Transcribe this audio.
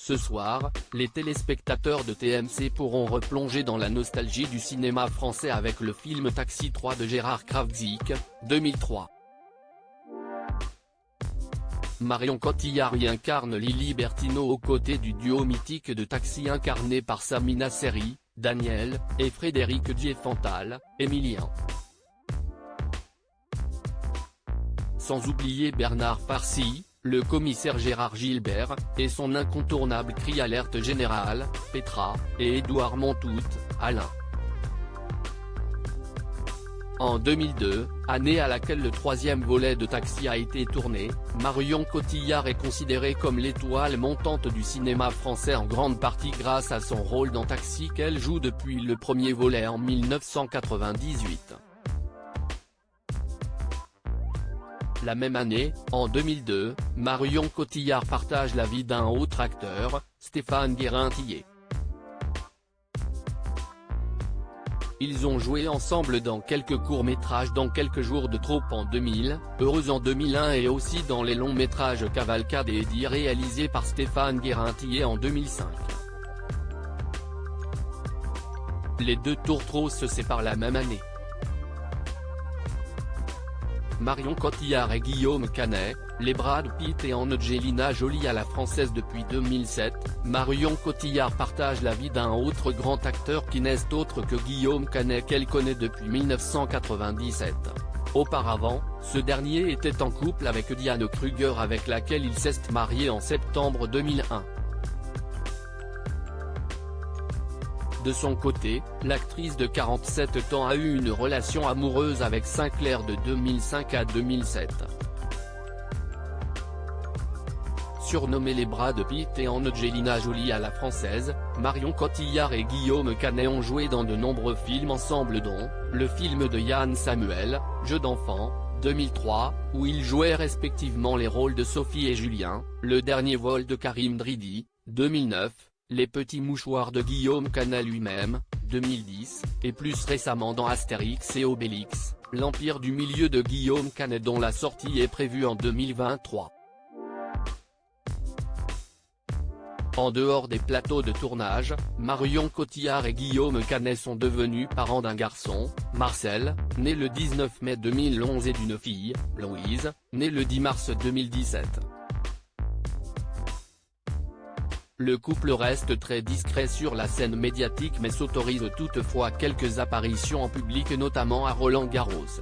Ce soir, les téléspectateurs de TMC pourront replonger dans la nostalgie du cinéma français avec le film Taxi 3 de Gérard Krawczyk, 2003. Marion Cotillard y incarne Lily Bertineau aux côtés du duo mythique de Taxi incarné par Samina Seri, Daniel, et Frédéric Diefenthal, Emilien. Sans oublier Bernard Farcy, le commissaire Gérard Gilbert, et son incontournable cri alerte général, Petra, et Édouard Montout, Alain. En 2002, année à laquelle le troisième volet de Taxi a été tourné, Marion Cotillard est considérée comme l'étoile montante du cinéma français en grande partie grâce à son rôle dans Taxi qu'elle joue depuis le premier volet en 1998. La même année, en 2002, Marion Cotillard partage la vie d'un autre acteur, Stéphane Guérin-Tillet. Ils ont joué ensemble dans quelques courts-métrages dans Quelques jours de trop en 2000, Heureuse en 2001 et aussi dans les longs-métrages Cavalcade et Eddie réalisés par Stéphane Guérin-Tillet en 2005. Les deux tourtereaux se séparent la même année. Marion Cotillard et Guillaume Canet, les Brad Pitt et Angelina Jolie à la française depuis 2007, Marion Cotillard partage la vie d'un autre grand acteur qui n'est autre que Guillaume Canet qu'elle connaît depuis 1997. Auparavant, ce dernier était en couple avec Diane Kruger avec laquelle il s'est marié en septembre 2001. De son côté, l'actrice de 47 ans a eu une relation amoureuse avec Sinclair de 2005 à 2007. Surnommés les Brad Pitt et Angelina Jolie à la française, Marion Cotillard et Guillaume Canet ont joué dans de nombreux films ensemble dont, le film de Yann Samuel, Jeu d'enfant, 2003, où ils jouaient respectivement les rôles de Sophie et Julien, Le dernier vol de Karim Dridi, 2009, Les petits mouchoirs de Guillaume Canet lui-même, 2010, et plus récemment dans Astérix et Obélix, l'Empire du milieu de Guillaume Canet dont la sortie est prévue en 2023. En dehors des plateaux de tournage, Marion Cotillard et Guillaume Canet sont devenus parents d'un garçon, Marcel, né le 19 mai 2011 et d'une fille, Louise, née le 10 mars 2017. Le couple reste très discret sur la scène médiatique mais s'autorise toutefois quelques apparitions en public notamment à Roland-Garros.